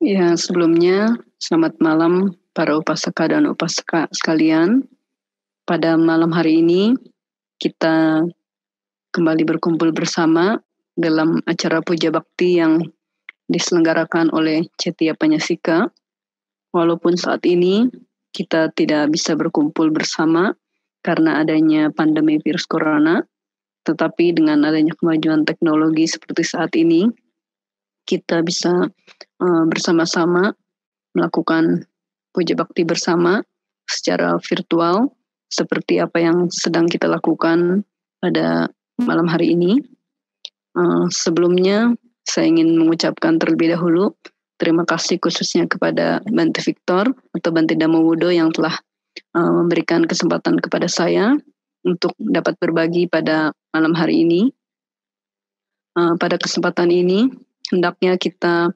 Ya, sebelumnya selamat malam para upasaka dan upasaka sekalian. Pada malam hari ini kita kembali berkumpul bersama dalam acara puja bakti yang diselenggarakan oleh Cetia Panyasika. Walaupun saat ini kita tidak bisa berkumpul bersama karena adanya pandemi virus corona, tetapi dengan adanya kemajuan teknologi seperti saat ini, kita bisa bersama-sama melakukan puja bakti bersama secara virtual seperti apa yang sedang kita lakukan pada malam hari ini. Sebelumnya saya ingin mengucapkan terlebih dahulu terima kasih khususnya kepada Bante Victor atau Bante Damowodo yang telah memberikan kesempatan kepada saya untuk dapat berbagi pada malam hari ini. Pada kesempatan ini hendaknya kita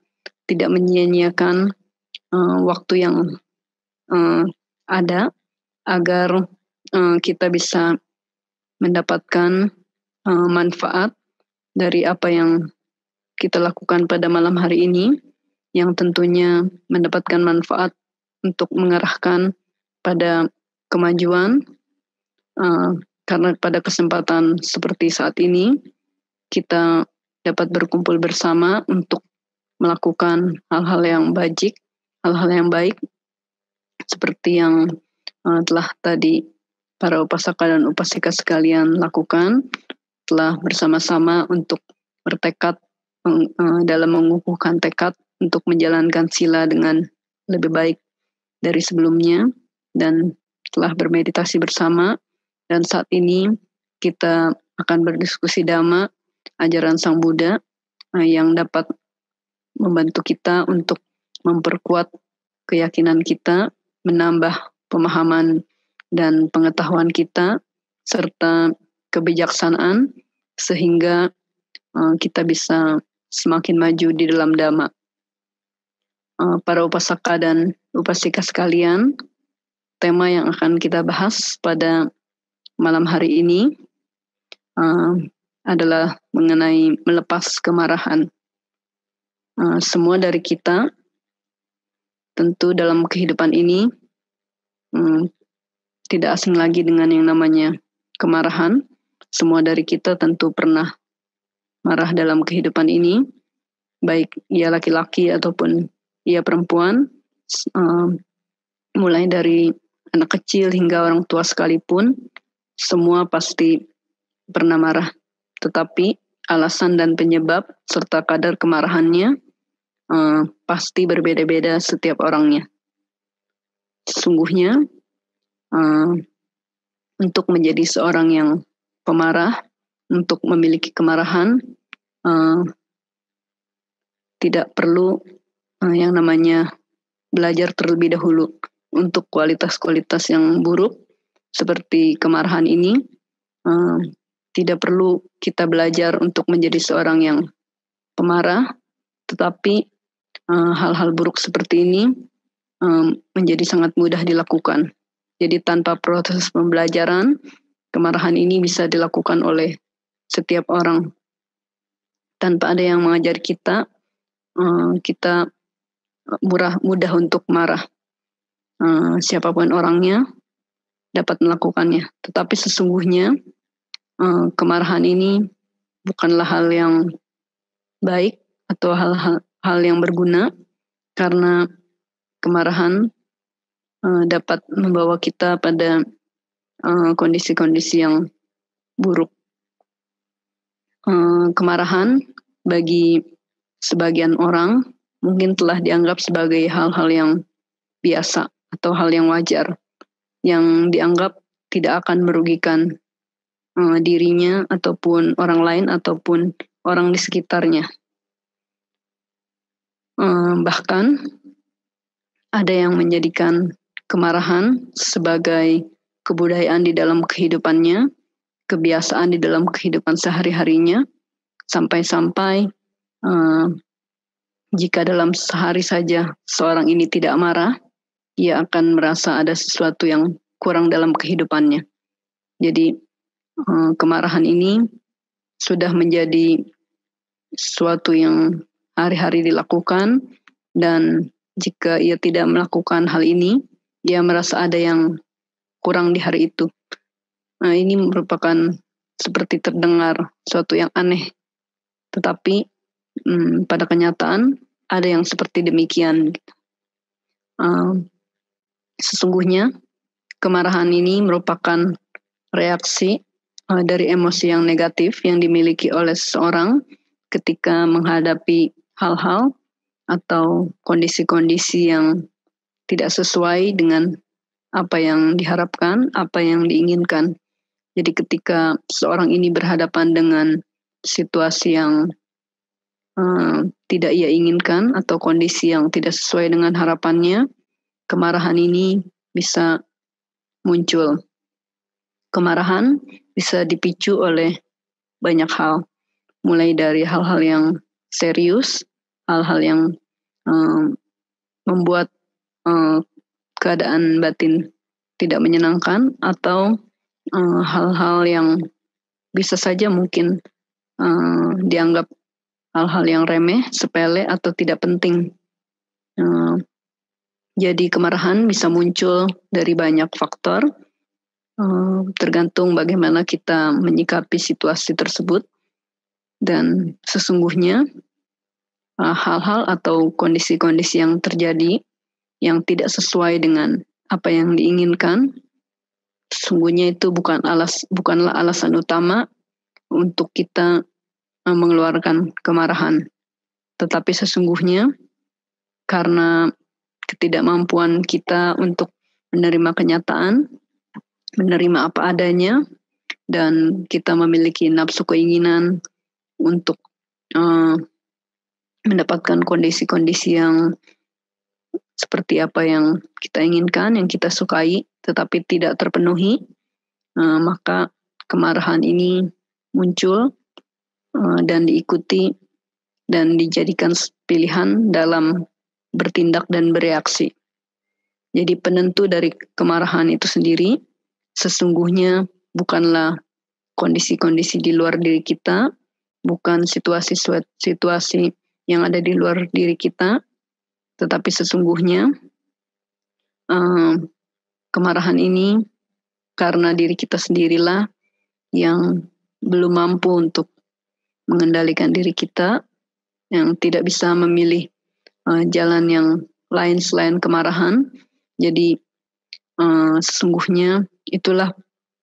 tidak menyia-nyiakan waktu yang ada agar kita bisa mendapatkan manfaat dari apa yang kita lakukan pada malam hari ini, yang tentunya mendapatkan manfaat untuk mengarahkan pada kemajuan, karena pada kesempatan seperti saat ini kita dapat berkumpul bersama untuk melakukan hal-hal yang baik seperti yang telah tadi para upasaka dan upasika sekalian lakukan, telah bersama-sama untuk bertekad dalam mengukuhkan tekad untuk menjalankan sila dengan lebih baik dari sebelumnya dan telah bermeditasi bersama. Dan saat ini kita akan berdiskusi Dhamma, ajaran Sang Buddha yang dapat membantu kita untuk memperkuat keyakinan kita, menambah pemahaman dan pengetahuan kita, serta kebijaksanaan, sehingga kita bisa semakin maju di dalam Dhamma. Para upasaka dan upasika sekalian, tema yang akan kita bahas pada malam hari ini adalah mengenai melepas kemarahan. Semua dari kita tentu dalam kehidupan ini tidak asing lagi dengan yang namanya kemarahan. Semua dari kita tentu pernah marah dalam kehidupan ini, baik ia laki-laki ataupun ia perempuan, mulai dari anak kecil hingga orang tua sekalipun, semua pasti pernah marah. Tetapi alasan dan penyebab serta kadar kemarahannya pasti berbeda-beda setiap orangnya. Sesungguhnya untuk menjadi seorang yang pemarah, untuk memiliki kemarahan, tidak perlu yang namanya belajar terlebih dahulu untuk kualitas-kualitas yang buruk seperti kemarahan ini. Tidak perlu kita belajar untuk menjadi seorang yang pemarah, tetapi hal-hal buruk seperti ini menjadi sangat mudah dilakukan. Jadi tanpa proses pembelajaran, kemarahan ini bisa dilakukan oleh setiap orang. Tanpa ada yang mengajar kita, kita mudah untuk marah. Siapapun orangnya dapat melakukannya. Tetapi sesungguhnya kemarahan ini bukanlah hal yang baik atau hal yang berguna, karena kemarahan dapat membawa kita pada kondisi-kondisi yang buruk. Kemarahan bagi sebagian orang mungkin telah dianggap sebagai hal-hal yang biasa atau hal yang wajar, yang dianggap tidak akan merugikan dirinya ataupun orang lain ataupun orang di sekitarnya. Bahkan ada yang menjadikan kemarahan sebagai kebudayaan di dalam kehidupannya, kebiasaan di dalam kehidupan sehari-harinya, sampai-sampai jika dalam sehari saja seorang ini tidak marah, ia akan merasa ada sesuatu yang kurang dalam kehidupannya. Jadi kemarahan ini sudah menjadi sesuatu yang hari-hari dilakukan dan jika ia tidak melakukan hal ini, ia merasa ada yang kurang di hari itu. Nah, ini merupakan seperti terdengar suatu yang aneh, tetapi pada kenyataan ada yang seperti demikian. Sesungguhnya kemarahan ini merupakan reaksi dari emosi yang negatif yang dimiliki oleh seseorang ketika menghadapi hal-hal atau kondisi-kondisi yang tidak sesuai dengan apa yang diharapkan, apa yang diinginkan. Jadi ketika seorang ini berhadapan dengan situasi yang tidak ia inginkan atau kondisi yang tidak sesuai dengan harapannya, kemarahan ini bisa muncul. Kemarahan bisa dipicu oleh banyak hal, mulai dari hal-hal yang serius, hal-hal yang membuat keadaan batin tidak menyenangkan, atau hal-hal yang bisa saja mungkin dianggap hal-hal yang remeh, sepele, atau tidak penting. Jadi kemarahan bisa muncul dari banyak faktor, tergantung bagaimana kita menyikapi situasi tersebut. Dan sesungguhnya hal-hal atau kondisi-kondisi yang terjadi yang tidak sesuai dengan apa yang diinginkan, sesungguhnya itu bukanlah alasan utama untuk kita mengeluarkan kemarahan. Tetapi sesungguhnya karena ketidakmampuan kita untuk menerima kenyataan, menerima apa adanya, dan kita memiliki nafsu keinginan untuk mendapatkan kondisi-kondisi yang seperti apa yang kita inginkan, yang kita sukai, tetapi tidak terpenuhi, maka kemarahan ini muncul dan diikuti dan dijadikan pilihan dalam bertindak dan bereaksi. Jadi penentu dari kemarahan itu sendiri sesungguhnya bukanlah kondisi-kondisi di luar diri kita, bukan situasi-situasi yang ada di luar diri kita, tetapi sesungguhnya kemarahan ini karena diri kita sendirilah yang belum mampu untuk mengendalikan diri kita, yang tidak bisa memilih jalan yang lain selain kemarahan. Jadi sesungguhnya itulah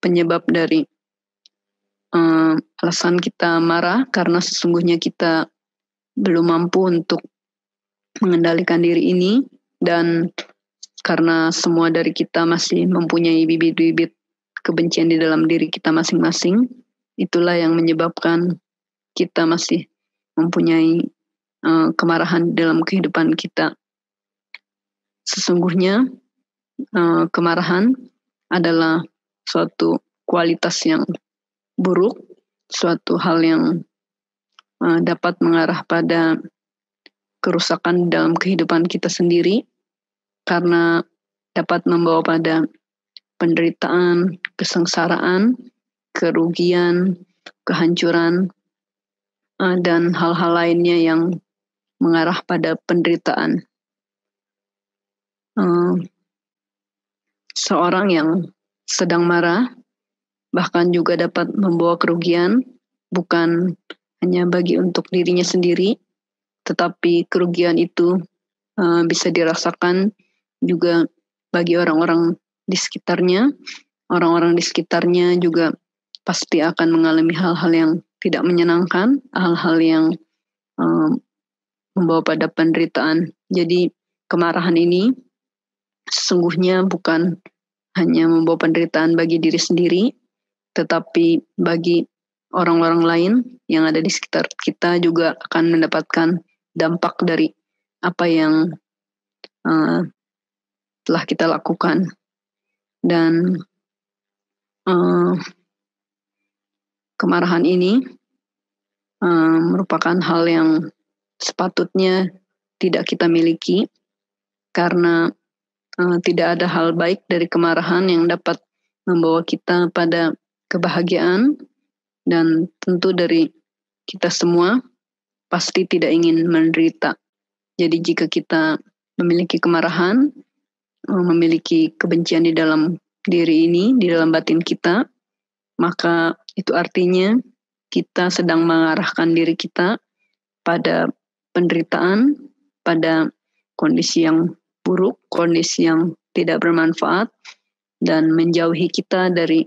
penyebab dari alasan kita marah, karena sesungguhnya kita belum mampu untuk mengendalikan diri ini, dan karena semua dari kita masih mempunyai bibit-bibit kebencian di dalam diri kita masing-masing, itulah yang menyebabkan kita masih mempunyai kemarahan dalam kehidupan kita. Sesungguhnya kemarahan adalah suatu kualitas yang buruk, suatu hal yang dapat mengarah pada kerusakan dalam kehidupan kita sendiri, karena dapat membawa pada penderitaan, kesengsaraan, kerugian, kehancuran, dan hal-hal lainnya yang mengarah pada penderitaan. Seorang yang sedang marah bahkan juga dapat membawa kerugian, bukan hanya bagi untuk dirinya sendiri, tetapi kerugian itu bisa dirasakan juga bagi orang-orang di sekitarnya. Orang-orang di sekitarnya juga pasti akan mengalami hal-hal yang tidak menyenangkan, hal-hal yang membawa pada penderitaan. Jadi kemarahan ini sesungguhnya bukan hanya membawa penderitaan bagi diri sendiri, tetapi bagi orang-orang lain yang ada di sekitar kita juga akan mendapatkan dampak dari apa yang telah kita lakukan. Dan kemarahan ini merupakan hal yang sepatutnya tidak kita miliki, karena tidak ada hal baik dari kemarahan yang dapat membawa kita pada kebahagiaan, dan tentu dari kita semua pasti tidak ingin menderita. Jadi jika kita memiliki kemarahan, memiliki kebencian di dalam diri ini, di dalam batin kita, maka itu artinya kita sedang mengarahkan diri kita pada penderitaan, pada kondisi yang buruk, kondisi yang tidak bermanfaat, dan menjauhi kita dari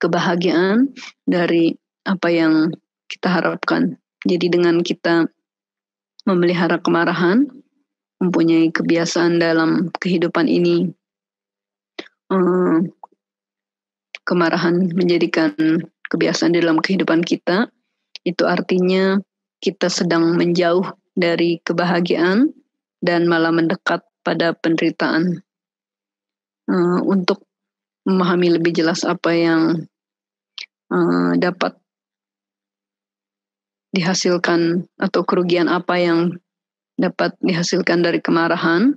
kebahagiaan, dari apa yang kita harapkan. Jadi dengan kita memelihara kemarahan, mempunyai kebiasaan dalam kehidupan ini, kemarahan menjadikan kebiasaan dalam kehidupan kita, itu artinya kita sedang menjauh dari kebahagiaan dan malah mendekat pada penderitaan. Untuk memahami lebih jelas apa yang dapat dihasilkan atau kerugian apa yang dapat dihasilkan dari kemarahan,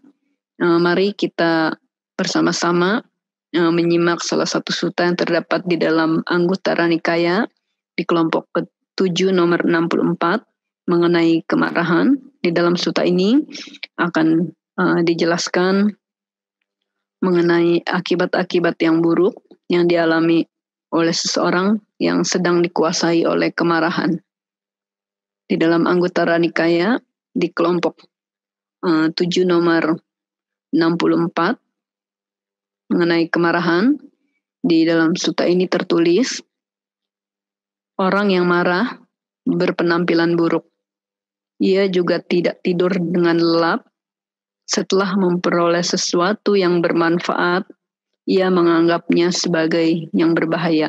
mari kita bersama-sama menyimak salah satu sutta yang terdapat di dalam Anguttara Nikaya di kelompok ke-7 nomor 64 mengenai kemarahan. Di dalam sutta ini akan dijelaskan mengenai akibat-akibat yang buruk yang dialami oleh seseorang yang sedang dikuasai oleh kemarahan. Di dalam Anguttara Nikaya di kelompok 7 nomor 64 mengenai kemarahan, di dalam sutta ini tertulis, orang yang marah berpenampilan buruk. Ia juga tidak tidur dengan lelap. Setelah memperoleh sesuatu yang bermanfaat, ia menganggapnya sebagai yang berbahaya.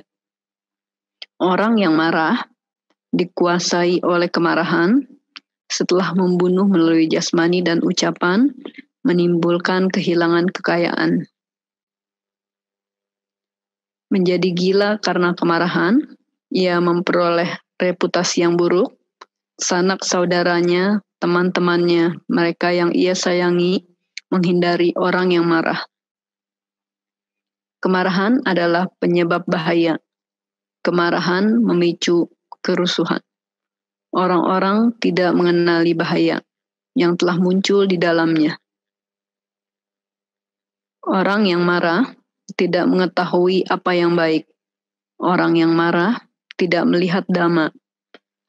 Orang yang marah dikuasai oleh kemarahan, setelah membunuh melalui jasmani dan ucapan, menimbulkan kehilangan kekayaan. Menjadi gila karena kemarahan, ia memperoleh reputasi yang buruk, sanak saudaranya, teman-temannya, mereka yang ia sayangi, menghindari orang yang marah. Kemarahan adalah penyebab bahaya. Kemarahan memicu kerusuhan. Orang-orang tidak mengenali bahaya yang telah muncul di dalamnya. Orang yang marah tidak mengetahui apa yang baik. Orang yang marah tidak melihat dhamma.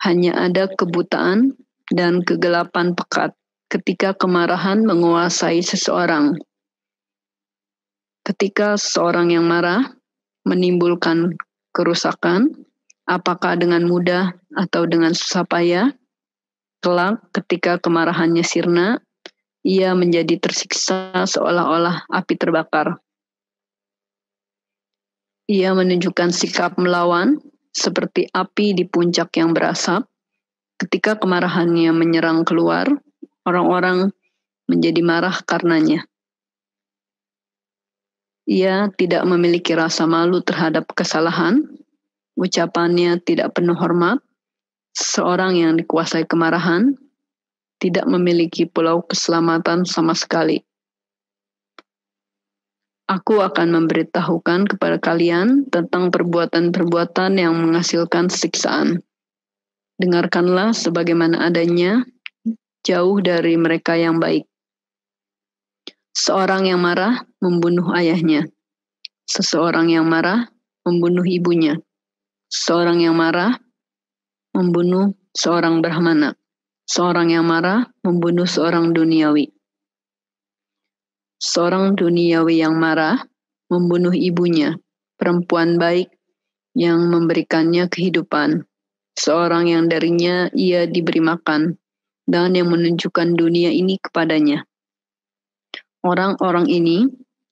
Hanya ada kebutaan dan kegelapan pekat ketika kemarahan menguasai seseorang. Ketika seseorang yang marah menimbulkan kerusakan, apakah dengan mudah atau dengan susah payah, kelak ketika kemarahannya sirna, ia menjadi tersiksa seolah-olah api terbakar. Ia menunjukkan sikap melawan seperti api di puncak yang berasap. Ketika kemarahannya menyerang keluar, orang-orang menjadi marah karenanya. Ia tidak memiliki rasa malu terhadap kesalahan, ucapannya tidak penuh hormat. Seorang yang dikuasai kemarahan tidak memiliki pulau keselamatan sama sekali. Aku akan memberitahukan kepada kalian tentang perbuatan-perbuatan yang menghasilkan siksaan. Dengarkanlah sebagaimana adanya, jauh dari mereka yang baik. Seorang yang marah membunuh ayahnya. Seseorang yang marah membunuh ibunya. Seorang yang marah membunuh seorang brahmana. Seorang yang marah membunuh seorang duniawi. Seorang duniawi yang marah membunuh ibunya, perempuan baik yang memberikannya kehidupan. Seorang yang darinya ia diberi makan, dan yang menunjukkan dunia ini kepadanya. Orang-orang ini,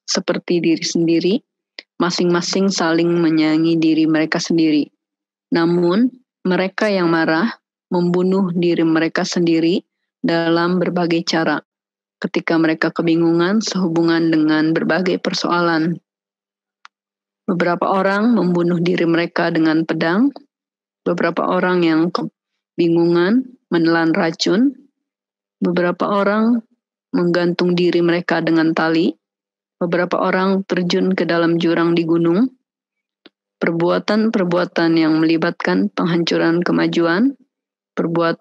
seperti diri sendiri, masing-masing saling menyayangi diri mereka sendiri. Namun, mereka yang marah membunuh diri mereka sendiri dalam berbagai cara, ketika mereka kebingungan sehubungan dengan berbagai persoalan. Beberapa orang membunuh diri mereka dengan pedang, beberapa orang yang kebingungan menelan racun, beberapa orang menggantung diri mereka dengan tali, beberapa orang terjun ke dalam jurang di gunung. Perbuatan-perbuatan yang melibatkan penghancuran kemajuan,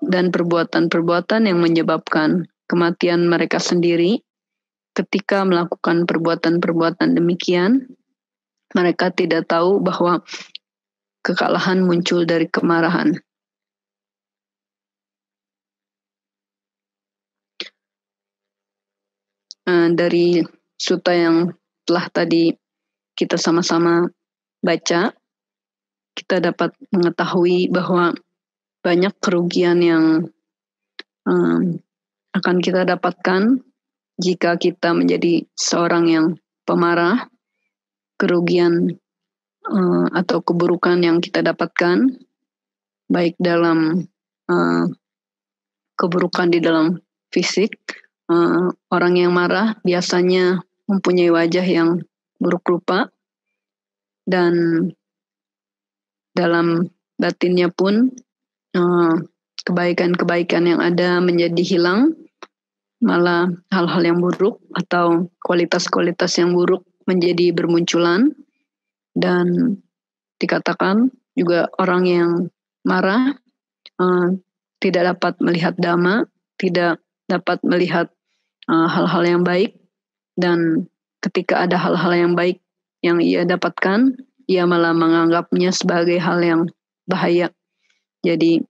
dan perbuatan-perbuatan yang menyebabkan kematian mereka sendiri. Ketika melakukan perbuatan-perbuatan demikian, mereka tidak tahu bahwa kekalahan muncul dari kemarahan. Dari sutta yang telah tadi kita sama-sama baca, kita dapat mengetahui bahwa banyak kerugian yang akan kita dapatkan jika kita menjadi seorang yang pemarah. Kerugian atau keburukan yang kita dapatkan, baik dalam keburukan di dalam fisik. Orang yang marah biasanya mempunyai wajah yang buruk rupa, dan dalam batinnya pun kebaikan-kebaikan yang ada menjadi hilang, malah hal-hal yang buruk atau kualitas-kualitas yang buruk menjadi bermunculan. Dan dikatakan juga orang yang marah tidak dapat melihat dhamma, tidak dapat melihat hal-hal yang baik, dan ketika ada hal-hal yang baik yang ia dapatkan, ia malah menganggapnya sebagai hal yang bahaya. Jadi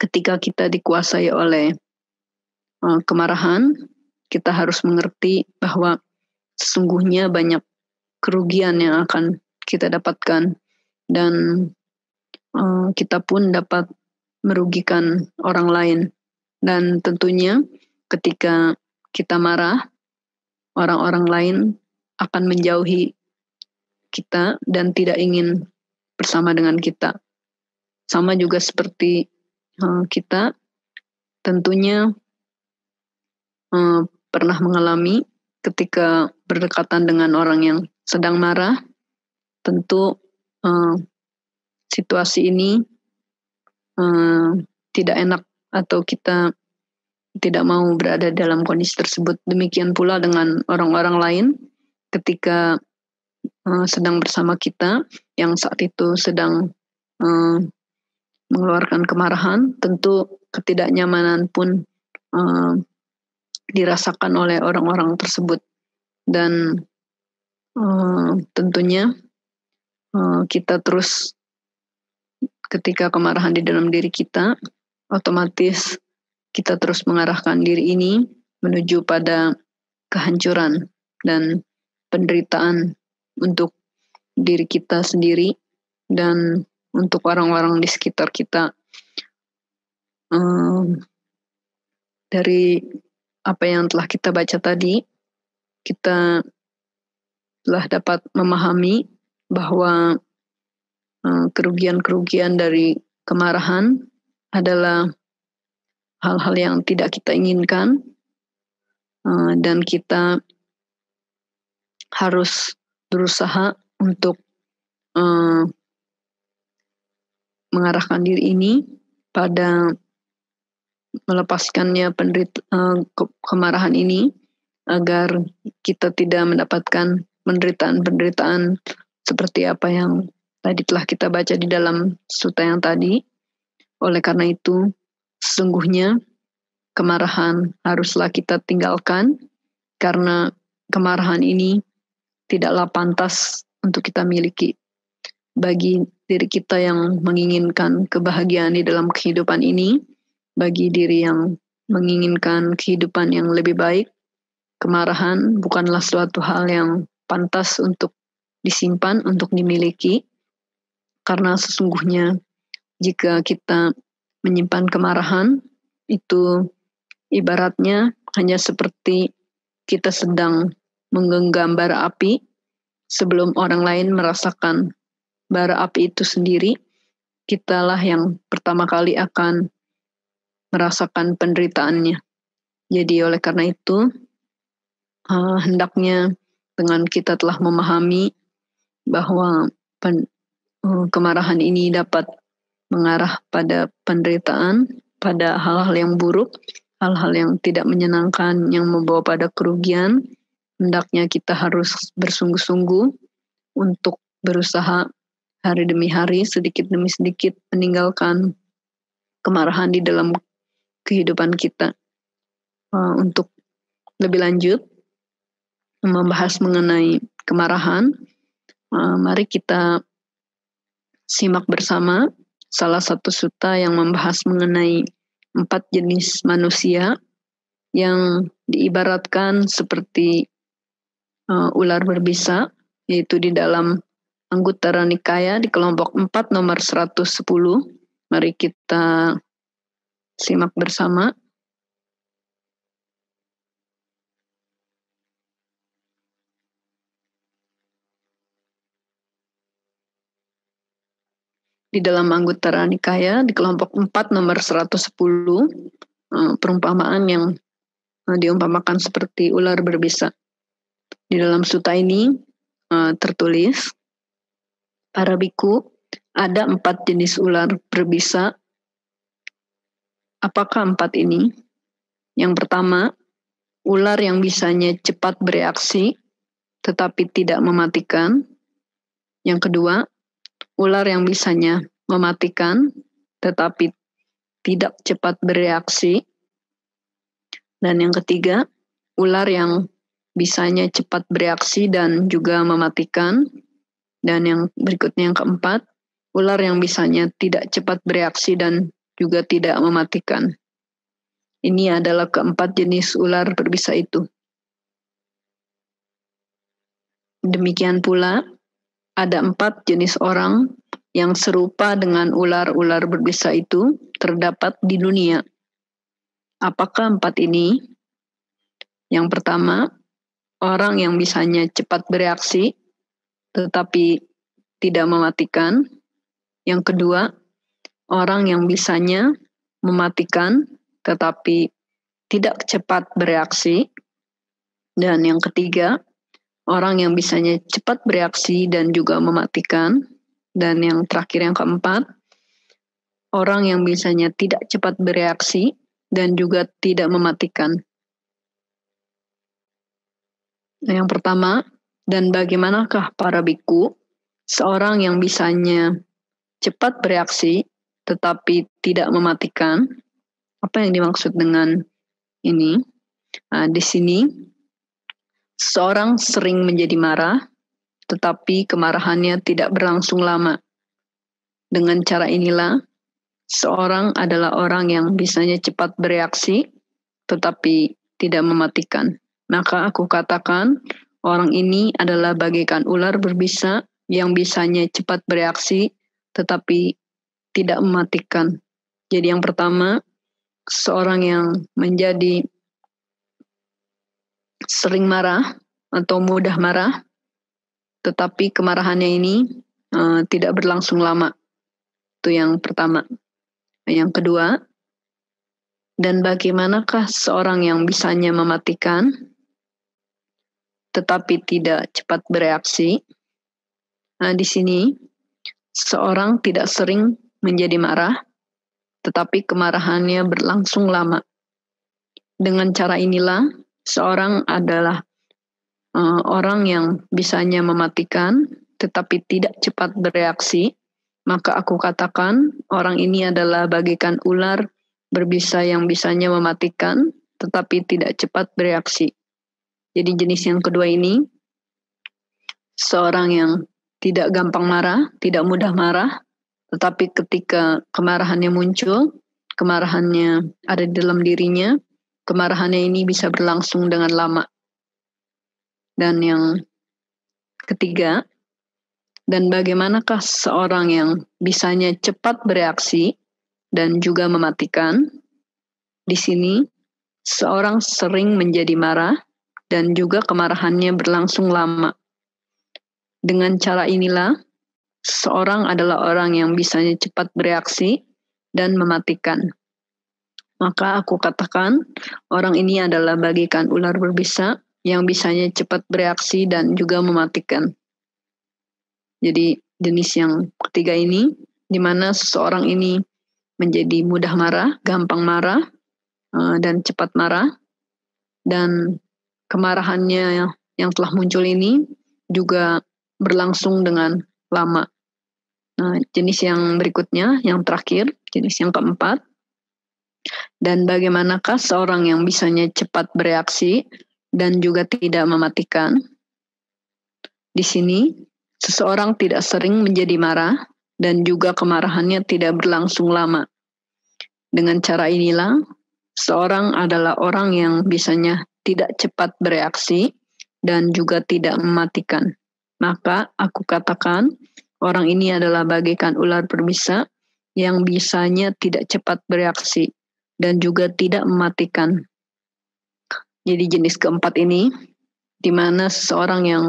ketika kita dikuasai oleh kemarahan, kita harus mengerti bahwa sesungguhnya banyak kerugian yang akan kita dapatkan, dan kita pun dapat merugikan orang lain. Dan tentunya ketika kita marah, orang-orang lain akan menjauhi kita dan tidak ingin bersama dengan kita. Sama juga seperti kita tentunya pernah mengalami ketika berdekatan dengan orang yang sedang marah. Tentu situasi ini tidak enak, atau kita tidak mau berada dalam kondisi tersebut. Demikian pula dengan orang-orang lain ketika sedang bersama kita yang saat itu sedang mengeluarkan kemarahan. Tentu ketidaknyamanan pun dirasakan oleh orang-orang tersebut, dan tentunya kita terus, ketika kemarahan di dalam diri kita, otomatis kita terus mengarahkan diri ini menuju pada kehancuran dan penderitaan untuk diri kita sendiri dan untuk orang-orang di sekitar kita. Dari apa yang telah kita baca tadi, kita telah dapat memahami bahwa kerugian-kerugian dari kemarahan adalah hal-hal yang tidak kita inginkan, dan kita harus berusaha untuk mengarahkan diri ini pada melepaskannya kemarahan ini, agar kita tidak mendapatkan penderitaan-penderitaan seperti apa yang tadi telah kita baca di dalam sutta yang tadi. Oleh karena itu, sesungguhnya kemarahan haruslah kita tinggalkan, karena kemarahan ini tidaklah pantas untuk kita miliki. Bagi diri kita yang menginginkan kebahagiaan di dalam kehidupan ini, bagi diri yang menginginkan kehidupan yang lebih baik, kemarahan bukanlah suatu hal yang pantas untuk disimpan, untuk dimiliki. Karena sesungguhnya jika kita menyimpan kemarahan, itu ibaratnya hanya seperti kita sedang menggenggam bara api sebelum orang lain merasakan bara api itu sendiri. Kitalah yang pertama kali akan merasakan penderitaannya. Jadi oleh karena itu, hendaknya dengan kita telah memahami bahwa kemarahan ini dapat mengarah pada penderitaan, pada hal-hal yang buruk, hal-hal yang tidak menyenangkan, yang membawa pada kerugian, hendaknya kita harus bersungguh-sungguh untuk berusaha hari demi hari, sedikit demi sedikit meninggalkan kemarahan di dalam kehidupan kita. untuk lebih lanjut membahas mengenai kemarahan, mari kita simak bersama salah satu sutta yang membahas mengenai 4 jenis manusia yang diibaratkan seperti ular berbisa, yaitu di dalam Anguttara Nikaya di kelompok 4 nomor 110. Mari kita simak bersama. Di dalam Anguttara Nikaya di kelompok 4 nomor 110, perumpamaan yang diumpamakan seperti ular berbisa. Di dalam sutta ini tertulis, para biku, ada 4 jenis ular berbisa. Apakah 4 ini? Yang pertama, ular yang bisanya cepat bereaksi tetapi tidak mematikan. Yang kedua, ular yang bisanya mematikan tetapi tidak cepat bereaksi. Dan yang ketiga, ular yang bisanya cepat bereaksi dan juga mematikan. Dan yang berikutnya yang keempat, ular yang bisanya tidak cepat bereaksi dan juga tidak mematikan. Ini adalah keempat jenis ular berbisa itu. Demikian pula, ada 4 jenis orang yang serupa dengan ular-ular berbisa itu terdapat di dunia. Apakah 4 ini? Yang pertama, orang yang bisanya cepat bereaksi tetapi tidak mematikan. Yang kedua, orang yang bisanya mematikan tetapi tidak cepat bereaksi. Dan yang ketiga, orang yang bisanya cepat bereaksi dan juga mematikan. Dan yang terakhir yang keempat, orang yang bisanya tidak cepat bereaksi dan juga tidak mematikan. Yang pertama, dan bagaimanakah para biku, seorang yang bisanya cepat bereaksi tetapi tidak mematikan? Apa yang dimaksud dengan ini? Di sini, seorang sering menjadi marah, tetapi kemarahannya tidak berlangsung lama. Dengan cara inilah, seorang adalah orang yang bisanya cepat bereaksi, tetapi tidak mematikan. Maka aku katakan, orang ini adalah bagaikan ular berbisa yang bisanya cepat bereaksi, tetapi tidak mematikan. Jadi yang pertama, seorang yang menjadi sering marah atau mudah marah, tetapi kemarahannya ini tidak berlangsung lama. Itu yang pertama. Yang kedua, dan bagaimanakah seorang yang bisanya mematikan, tetapi tidak cepat bereaksi? Di sini, seorang tidak sering menjadi marah, tetapi kemarahannya berlangsung lama. Dengan cara inilah, seorang adalah orang yang bisanya mematikan, tetapi tidak cepat bereaksi. Maka aku katakan, orang ini adalah bagaikan ular berbisa yang bisanya mematikan, tetapi tidak cepat bereaksi. Jadi jenis yang kedua ini, seorang yang tidak gampang marah, tidak mudah marah, tetapi ketika kemarahannya muncul, kemarahannya ada di dalam dirinya, kemarahannya ini bisa berlangsung dengan lama. Dan yang ketiga, dan bagaimanakah seorang yang bisanya cepat bereaksi dan juga mematikan? Di sini, seorang sering menjadi marah dan juga kemarahannya berlangsung lama. Dengan cara inilah, seorang adalah orang yang bisanya cepat bereaksi dan mematikan. Maka aku katakan, orang ini adalah bagaikan ular berbisa yang bisanya cepat bereaksi dan juga mematikan. Jadi jenis yang ketiga ini, di mana seseorang ini menjadi mudah marah, gampang marah, dan cepat marah, dan kemarahannya yang telah muncul ini juga berlangsung dengan lama. Nah, jenis yang berikutnya, yang terakhir, jenis yang keempat, Dan bagaimanakah seorang yang bisanya cepat bereaksi dan juga tidak mematikan? Di sini, seseorang tidak sering menjadi marah dan juga kemarahannya tidak berlangsung lama. Dengan cara inilah, seorang adalah orang yang bisanya tidak cepat bereaksi dan juga tidak mematikan. Maka aku katakan, orang ini adalah bagaikan ular berbisa yang bisanya tidak cepat bereaksi dan juga tidak mematikan. Jadi jenis keempat ini, di mana seseorang yang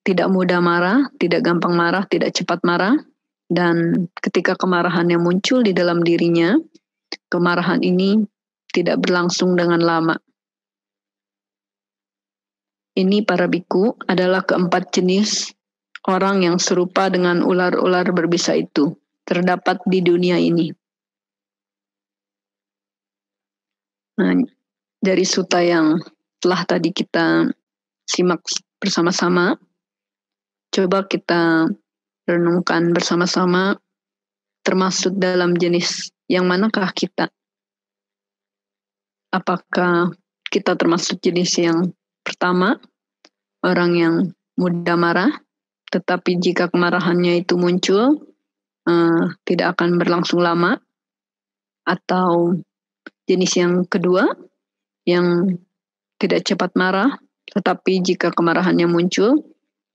tidak mudah marah, tidak gampang marah, tidak cepat marah, dan ketika kemarahannya muncul di dalam dirinya, kemarahan ini tidak berlangsung dengan lama. Ini para biku adalah keempat jenis orang yang serupa dengan ular-ular berbisa itu, terdapat di dunia ini. Nah, dari sutta yang telah tadi kita simak bersama-sama, coba kita renungkan bersama-sama termasuk dalam jenis yang manakah kita. Apakah kita termasuk jenis yang pertama, orang yang mudah marah, tetapi jika kemarahannya itu muncul, tidak akan berlangsung lama, atau jenis yang kedua, yang tidak cepat marah, tetapi jika kemarahannya muncul,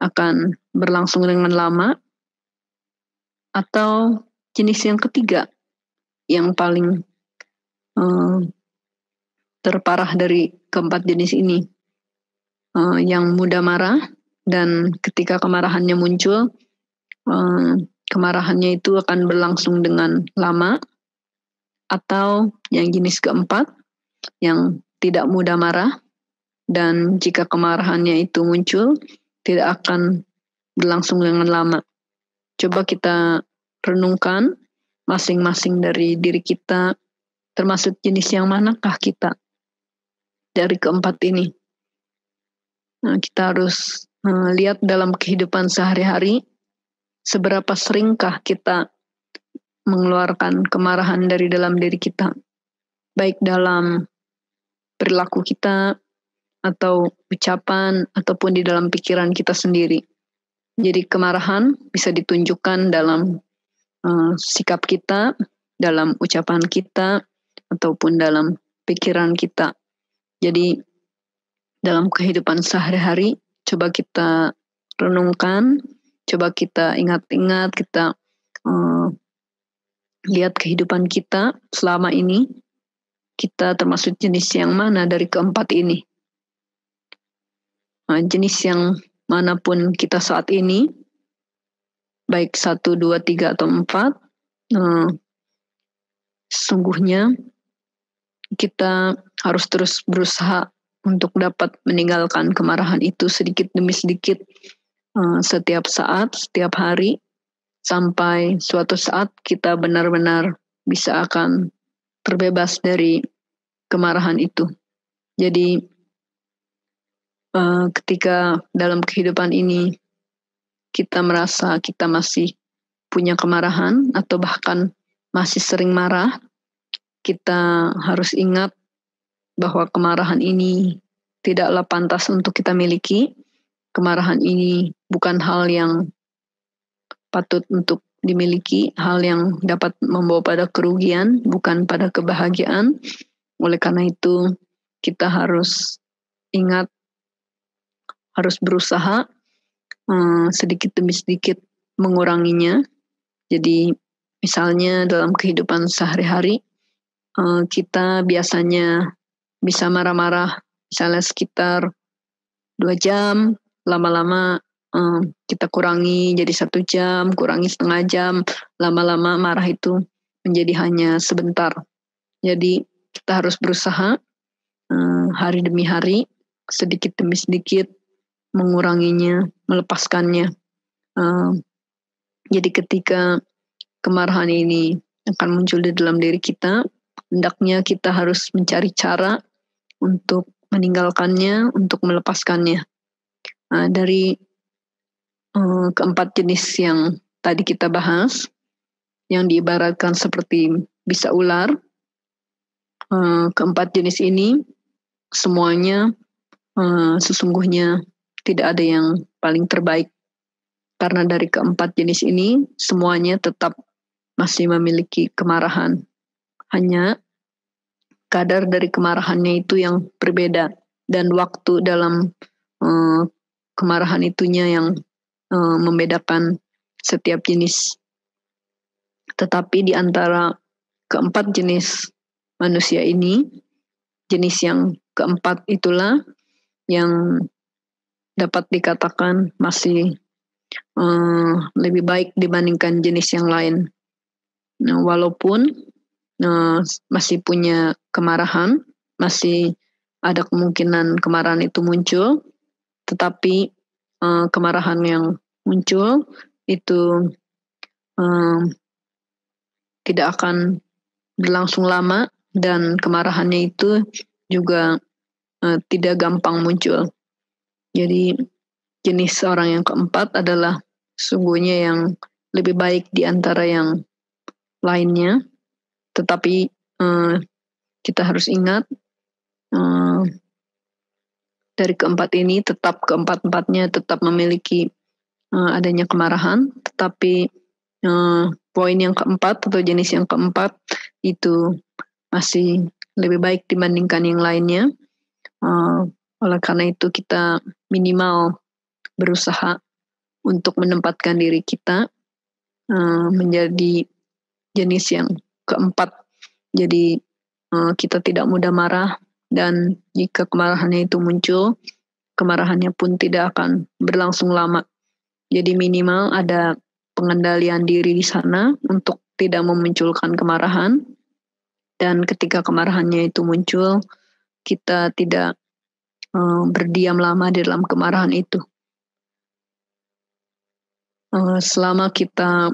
akan berlangsung dengan lama, atau jenis yang ketiga, yang paling terparah dari keempat jenis ini, yang mudah marah, dan ketika kemarahannya muncul, kemarahannya itu akan berlangsung dengan lama, atau yang jenis keempat, yang tidak mudah marah, dan jika kemarahannya itu muncul, tidak akan berlangsung dengan lama. Coba kita renungkan masing-masing dari diri kita, termasuk jenis yang manakah kita dari keempat ini. Nah, kita harus lihat dalam kehidupan sehari-hari, seberapa seringkah kita mengeluarkan kemarahan dari dalam diri kita, baik dalam perilaku kita, atau ucapan, ataupun di dalam pikiran kita sendiri. Jadi kemarahan bisa ditunjukkan dalam sikap kita, dalam ucapan kita, ataupun dalam pikiran kita. Jadi dalam kehidupan sehari-hari, coba kita renungkan, coba kita ingat-ingat, kita lihat kehidupan kita selama ini, kita termasuk jenis yang mana dari keempat ini. Jenis yang manapun kita saat ini, baik 1, 2, 3, atau 4, sesungguhnya kita harus terus berusaha untuk dapat meninggalkan kemarahan itu sedikit demi sedikit, setiap saat, setiap hari, sampai suatu saat kita benar-benar bisa akan terbebas dari kemarahan itu. Jadi ketika dalam kehidupan ini kita merasa kita masih punya kemarahan atau bahkan masih sering marah, kita harus ingat bahwa kemarahan ini tidaklah pantas untuk kita miliki. Kemarahan ini bukan hal yang patut untuk dimiliki, hal yang dapat membawa pada kerugian, bukan pada kebahagiaan. Oleh karena itu, kita harus ingat, harus berusaha sedikit demi sedikit menguranginya. Jadi misalnya dalam kehidupan sehari-hari, kita biasanya bisa marah-marah misalnya sekitar 2 jam, lama-lama kita kurangi jadi 1 jam, kurangi setengah jam, lama-lama marah itu menjadi hanya sebentar. Jadi kita harus berusaha hari demi hari, sedikit demi sedikit menguranginya, melepaskannya. Jadi ketika kemarahan ini akan muncul di dalam diri kita, hendaknya kita harus mencari cara untuk meninggalkannya, untuk melepaskannya. Dari keempat jenis yang tadi kita bahas, yang diibaratkan seperti bisa ular, Keempat jenis ini semuanya sesungguhnya tidak ada yang paling terbaik, karena dari keempat jenis ini semuanya tetap masih memiliki kemarahan. Hanya kadar dari kemarahannya itu yang berbeda, dan waktu dalam kemarahan itunya yang membedakan setiap jenis. Tetapi di antara keempat jenis manusia ini, jenis yang keempat itulah yang dapat dikatakan masih lebih baik dibandingkan jenis yang lain. Nah, walaupun masih punya kemarahan, masih ada kemungkinan kemarahan itu muncul, tetapi kemarahan yang muncul itu tidak akan berlangsung lama, dan kemarahannya itu juga tidak gampang muncul. Jadi jenis orang yang keempat adalah sungguhnya yang lebih baik di antara yang lainnya. Tetapi kita harus ingat dari keempat ini tetap keempat-empatnya tetap memiliki adanya kemarahan, tetapi poin yang keempat atau jenis yang keempat itu masih lebih baik dibandingkan yang lainnya. Oleh karena itu kita minimal berusaha untuk menempatkan diri kita menjadi jenis yang keempat. Jadi kita tidak mudah marah, dan jika kemarahannya itu muncul, kemarahannya pun tidak akan berlangsung lama. Jadi minimal ada pengendalian diri di sana untuk tidak memunculkan kemarahan, dan ketika kemarahannya itu muncul, kita tidak berdiam lama di dalam kemarahan itu. Selama kita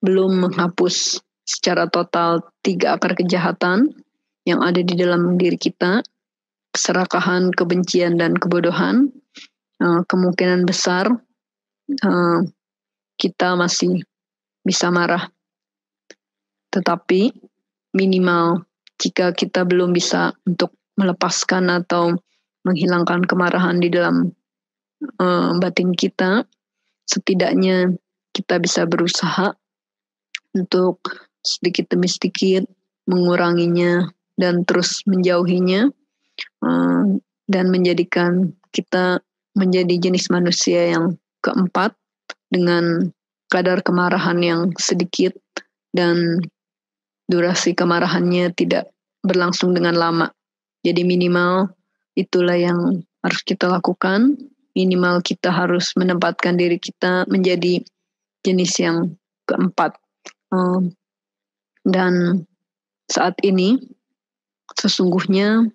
belum menghapus secara total 3 akar kejahatan yang ada di dalam diri kita, keserakahan, kebencian, dan kebodohan, kemungkinan besar kita masih bisa marah. Tetapi minimal jika kita belum bisa untuk melepaskan atau menghilangkan kemarahan di dalam batin kita, setidaknya kita bisa berusaha untuk sedikit demi sedikit menguranginya dan terus menjauhinya, dan menjadikan kita menjadi jenis manusia yang keempat dengan kadar kemarahan yang sedikit dan durasi kemarahannya tidak berlangsung dengan lama. Jadi minimal itulah yang harus kita lakukan. Minimal kita harus menempatkan diri kita menjadi jenis yang keempat. Dan saat ini sesungguhnya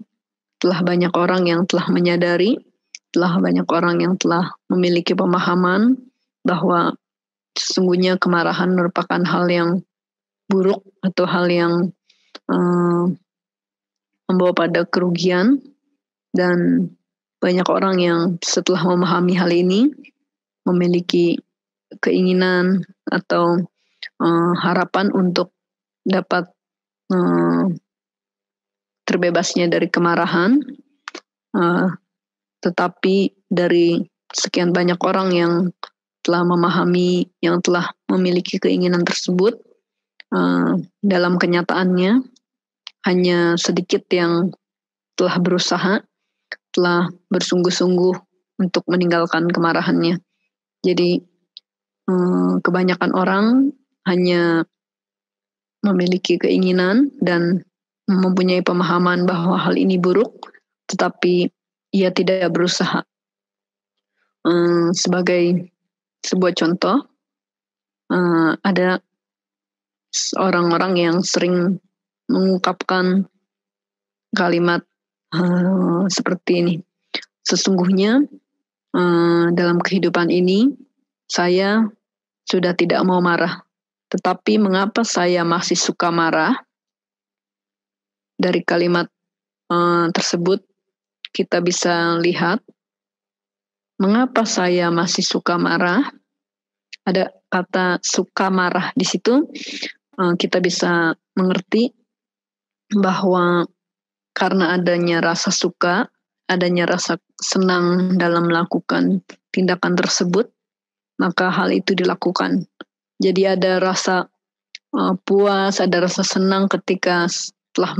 telah banyak orang yang telah menyadari, telah banyak orang yang telah memiliki pemahaman bahwa sesungguhnya kemarahan merupakan hal yang buruk atau hal yang membawa pada kerugian, dan banyak orang yang setelah memahami hal ini memiliki keinginan atau harapan untuk dapat terbebasnya dari kemarahan, tetapi dari sekian banyak orang yang telah memahami, yang telah memiliki keinginan tersebut, dalam kenyataannya hanya sedikit yang telah berusaha, telah bersungguh-sungguh untuk meninggalkan kemarahannya. Jadi kebanyakan orang hanya memiliki keinginan dan mempunyai pemahaman bahwa hal ini buruk, tetapi ia tidak berusaha. Sebagai sebuah contoh, ada orang-orang yang sering mengungkapkan kalimat seperti ini. Sesungguhnya dalam kehidupan ini saya sudah tidak mau marah, tetapi mengapa saya masih suka marah? Dari kalimat tersebut kita bisa lihat mengapa saya masih suka marah. Ada kata suka marah di situ, kita bisa mengerti bahwa karena adanya rasa suka, adanya rasa senang dalam melakukan tindakan tersebut, maka hal itu dilakukan. Jadi ada rasa puas, ada rasa senang ketika setelah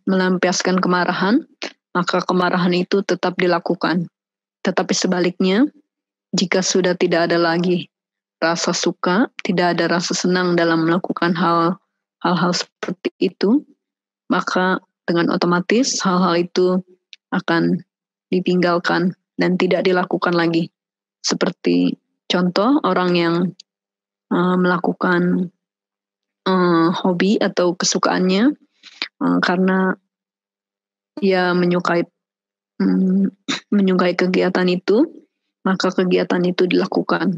melampiaskan kemarahan, maka kemarahan itu tetap dilakukan. Tetapi sebaliknya, jika sudah tidak ada lagi rasa suka, tidak ada rasa senang dalam melakukan hal-hal seperti itu, maka dengan otomatis hal-hal itu akan ditinggalkan dan tidak dilakukan lagi. Seperti contoh orang yang melakukan hobi atau kesukaannya karena ia menyukai kegiatan itu, maka kegiatan itu dilakukan.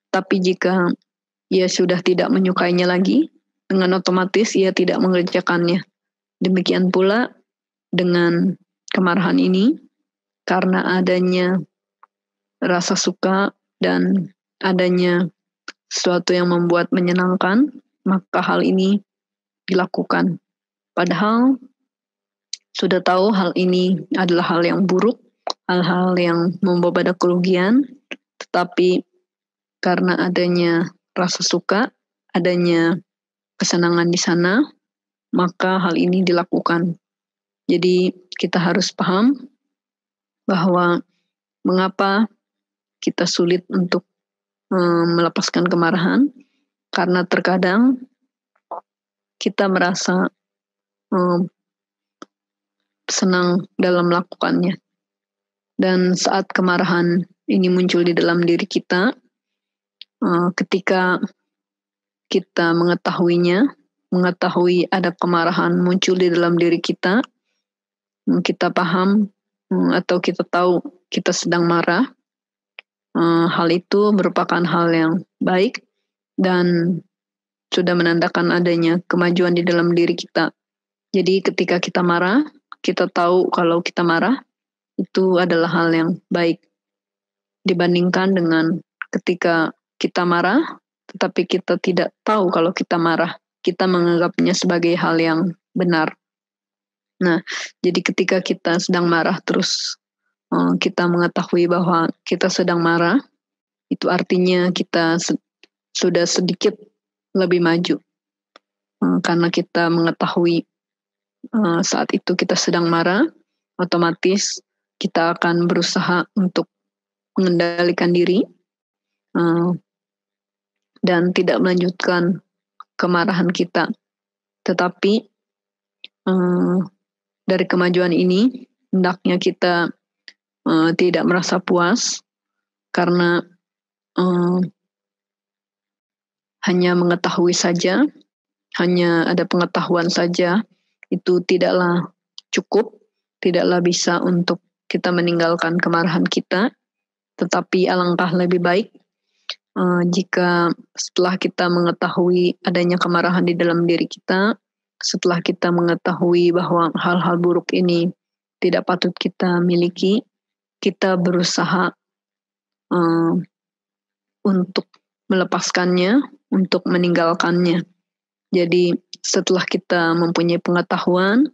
Tapi jika ia sudah tidak menyukainya lagi, dengan otomatis ia tidak mengerjakannya. Demikian pula dengan kemarahan ini, karena adanya rasa suka dan adanya sesuatu yang membuat menyenangkan, maka hal ini dilakukan. Padahal sudah tahu hal ini adalah hal yang buruk, hal-hal yang membawa pada kerugian, tetapi karena adanya rasa suka, adanya kesenangan di sana, maka hal ini dilakukan. Jadi kita harus paham bahwa mengapa kita sulit untuk melepaskan kemarahan, karena terkadang kita merasa senang dalam melakukannya. Dan saat kemarahan ini muncul di dalam diri kita, ketika kita mengetahui ada kemarahan muncul di dalam diri kita, kita paham atau kita tahu kita sedang marah, hal itu merupakan hal yang baik dan sudah menandakan adanya kemajuan di dalam diri kita. Jadi ketika kita marah, kita tahu kalau kita marah, itu adalah hal yang baik. Dibandingkan dengan ketika kita marah, tetapi kita tidak tahu kalau kita marah, kita menganggapnya sebagai hal yang benar. Nah, jadi ketika kita sedang marah terus kita mengetahui bahwa kita sedang marah, itu artinya kita sudah sedikit lebih maju. Karena kita mengetahui saat itu kita sedang marah, otomatis kita akan berusaha untuk mengendalikan diri dan tidak melanjutkan kemarahan kita. Tetapi dari kemajuan ini, hendaknya kita tidak merasa puas karena hanya mengetahui saja, hanya ada pengetahuan saja, itu tidaklah cukup, tidaklah bisa untuk kita meninggalkan kemarahan kita, tetapi alangkah lebih baik jika setelah kita mengetahui adanya kemarahan di dalam diri kita, setelah kita mengetahui bahwa hal-hal buruk ini tidak patut kita miliki, kita berusaha untuk melepaskannya, untuk meninggalkannya. Jadi setelah kita mempunyai pengetahuan,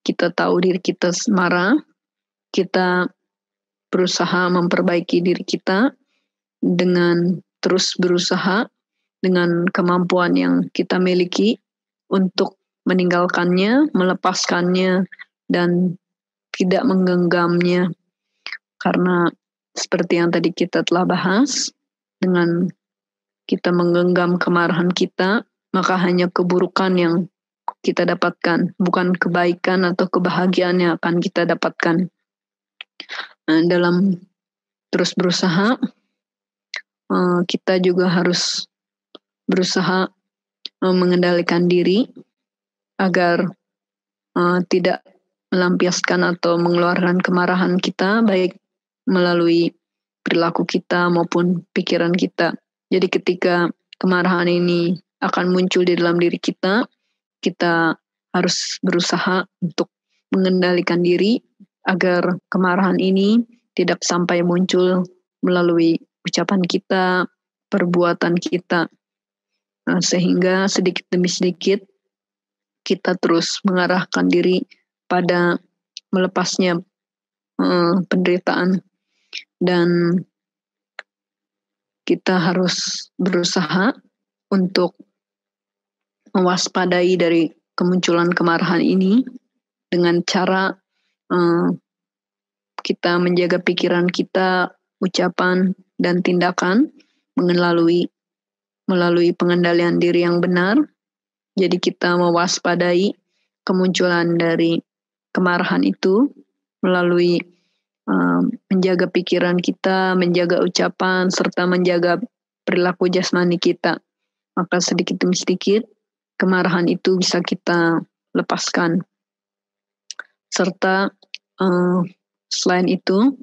kita tahu diri kita marah, kita berusaha memperbaiki diri kita dengan terus berusaha dengan kemampuan yang kita miliki untuk meninggalkannya, melepaskannya, dan tidak menggenggamnya. Karena seperti yang tadi kita telah bahas, dengan kita menggenggam kemarahan kita, maka hanya keburukan yang kita dapatkan, bukan kebaikan atau kebahagiaan yang akan kita dapatkan. Dalam terus berusaha, kita juga harus berusaha mengendalikan diri agar tidak melampiaskan atau mengeluarkan kemarahan kita, baik melalui perilaku kita maupun pikiran kita. Jadi ketika kemarahan ini akan muncul di dalam diri kita, kita harus berusaha untuk mengendalikan diri agar kemarahan ini tidak sampai muncul melalui ucapan kita, perbuatan kita, sehingga sedikit demi sedikit kita terus mengarahkan diri pada melepasnya penderitaan, dan kita harus berusaha untuk mewaspadai dari kemunculan kemarahan ini dengan cara kita menjaga pikiran kita, ucapan, dan tindakan melalui pengendalian diri yang benar. Jadi kita mewaspadai kemunculan dari kemarahan itu melalui menjaga pikiran kita, menjaga ucapan, serta menjaga perilaku jasmani kita. Maka sedikit demi sedikit kemarahan itu bisa kita lepaskan. Serta selain itu,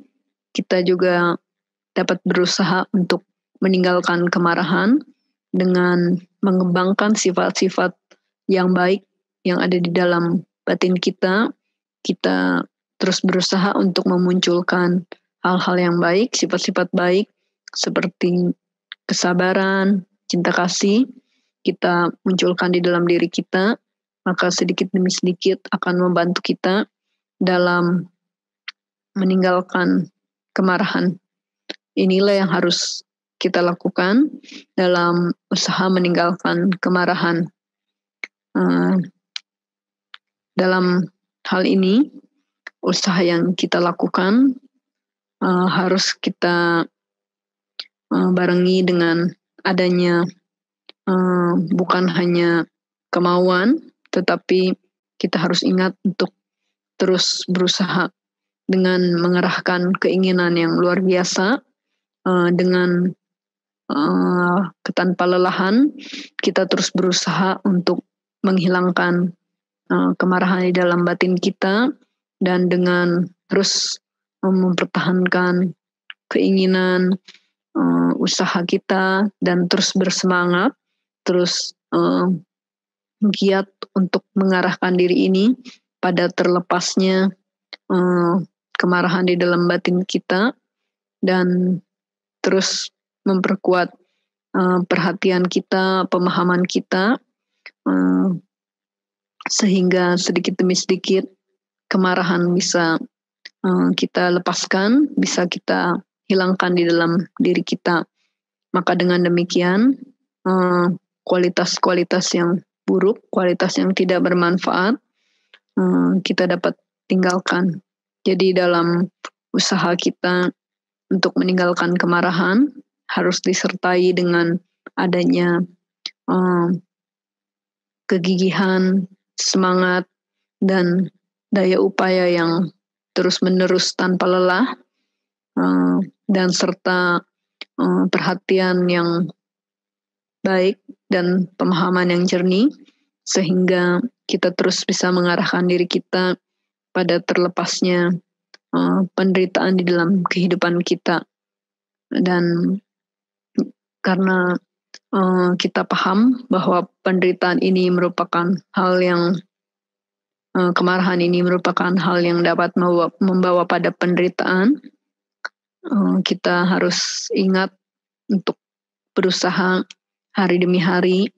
kita juga dapat berusaha untuk meninggalkan kemarahan dengan mengembangkan sifat-sifat yang baik yang ada di dalam batin kita. Kita terus berusaha untuk memunculkan hal-hal yang baik, sifat-sifat baik seperti kesabaran, cinta kasih, kita munculkan di dalam diri kita, maka sedikit demi sedikit akan membantu kita dalam meninggalkan kemarahan. Inilah yang harus kita lakukan dalam usaha meninggalkan kemarahan. Dalam hal ini, usaha yang kita lakukan harus kita barengi dengan adanya bukan hanya kemauan, tetapi kita harus ingat untuk terus berusaha dengan mengerahkan keinginan yang luar biasa, dengan tanpa lelahan kita terus berusaha untuk menghilangkan kemarahan di dalam batin kita, dan dengan terus mempertahankan keinginan, usaha kita, dan terus bersemangat, terus giat untuk mengarahkan diri ini pada terlepasnya kemarahan di dalam batin kita, dan terus memperkuat perhatian kita, pemahaman kita, sehingga sedikit demi sedikit kemarahan bisa kita lepaskan, bisa kita hilangkan di dalam diri kita. Maka dengan demikian kualitas-kualitas yang buruk, kualitas yang tidak bermanfaat kita dapat tinggalkan. Jadi dalam usaha kita untuk meninggalkan kemarahan harus disertai dengan adanya kegigihan, semangat, dan daya upaya yang terus-menerus tanpa lelah, dan serta perhatian yang baik dan pemahaman yang jernih, sehingga kita terus bisa mengarahkan diri kita pada terlepasnya penderitaan di dalam kehidupan kita. Dan karena kita paham bahwa penderitaan ini merupakan hal yang kemarahan ini merupakan hal yang dapat membawa pada penderitaan, kita harus ingat untuk berusaha hari demi hari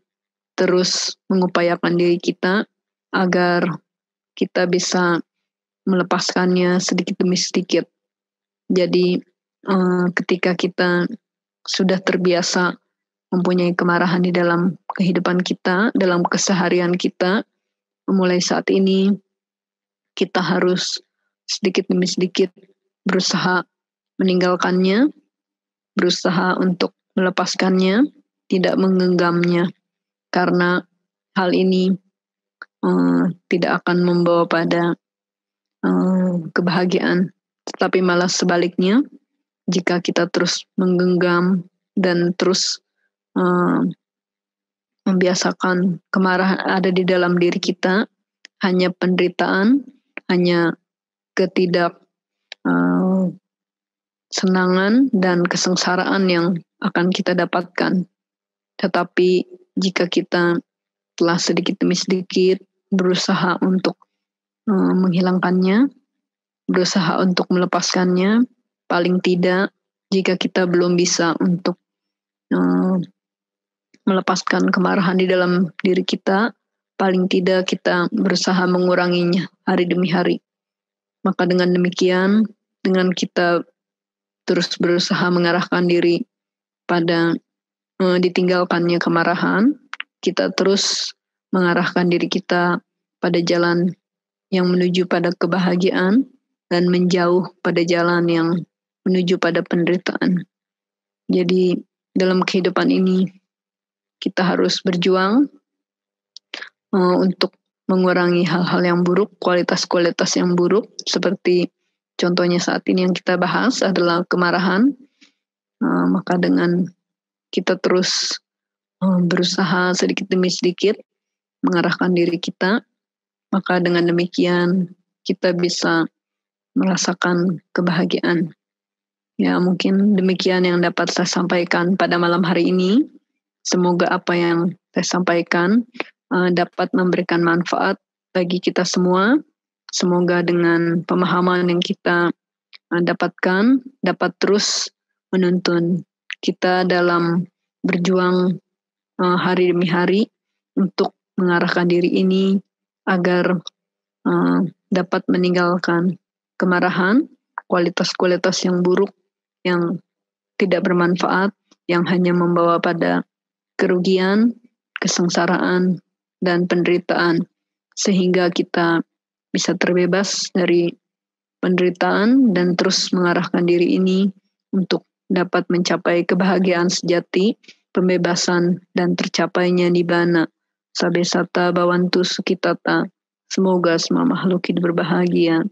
terus mengupayakan diri kita agar kita bisa melepaskannya sedikit demi sedikit. Jadi ketika kita sudah terbiasa mempunyai kemarahan di dalam kehidupan kita, dalam keseharian kita, mulai saat ini kita harus sedikit demi sedikit berusaha meninggalkannya, berusaha untuk melepaskannya, tidak menggenggamnya, karena hal ini tidak akan membawa pada kebahagiaan, tetapi malah sebaliknya, jika kita terus menggenggam dan terus membiasakan kemarahan ada di dalam diri kita, hanya penderitaan, hanya senangan dan kesengsaraan yang akan kita dapatkan. Tetapi jika kita telah sedikit demi sedikit berusaha untuk menghilangkannya, berusaha untuk melepaskannya, paling tidak jika kita belum bisa untuk melepaskan kemarahan di dalam diri kita, paling tidak kita berusaha menguranginya hari demi hari. Maka dengan demikian, dengan kita terus berusaha mengarahkan diri pada ditinggalkannya kemarahan, kita terus mengarahkan diri kita pada jalan yang menuju pada kebahagiaan dan menjauh pada jalan yang menuju pada penderitaan. Jadi dalam kehidupan ini kita harus berjuang untuk mengurangi hal-hal yang buruk, kualitas-kualitas yang buruk, seperti contohnya saat ini yang kita bahas adalah kemarahan. Maka dengan kita terus berusaha sedikit demi sedikit mengarahkan diri kita, maka dengan demikian kita bisa merasakan kebahagiaan. Ya, mungkin demikian yang dapat saya sampaikan pada malam hari ini. Semoga apa yang saya sampaikan dapat memberikan manfaat bagi kita semua. Semoga dengan pemahaman yang kita dapatkan dapat terus menuntun kita dalam berjuang hari demi hari untuk mengarahkan diri ini agar dapat meninggalkan kemarahan, kualitas-kualitas yang buruk, yang tidak bermanfaat, yang hanya membawa pada kerugian, kesengsaraan, dan penderitaan, sehingga kita bisa terbebas dari penderitaan dan terus mengarahkan diri ini untuk dapat mencapai kebahagiaan sejati, pembebasan, dan tercapainya nibbana, sabesata bhavantu sukhitata. Semoga semua makhluk hidup berbahagia.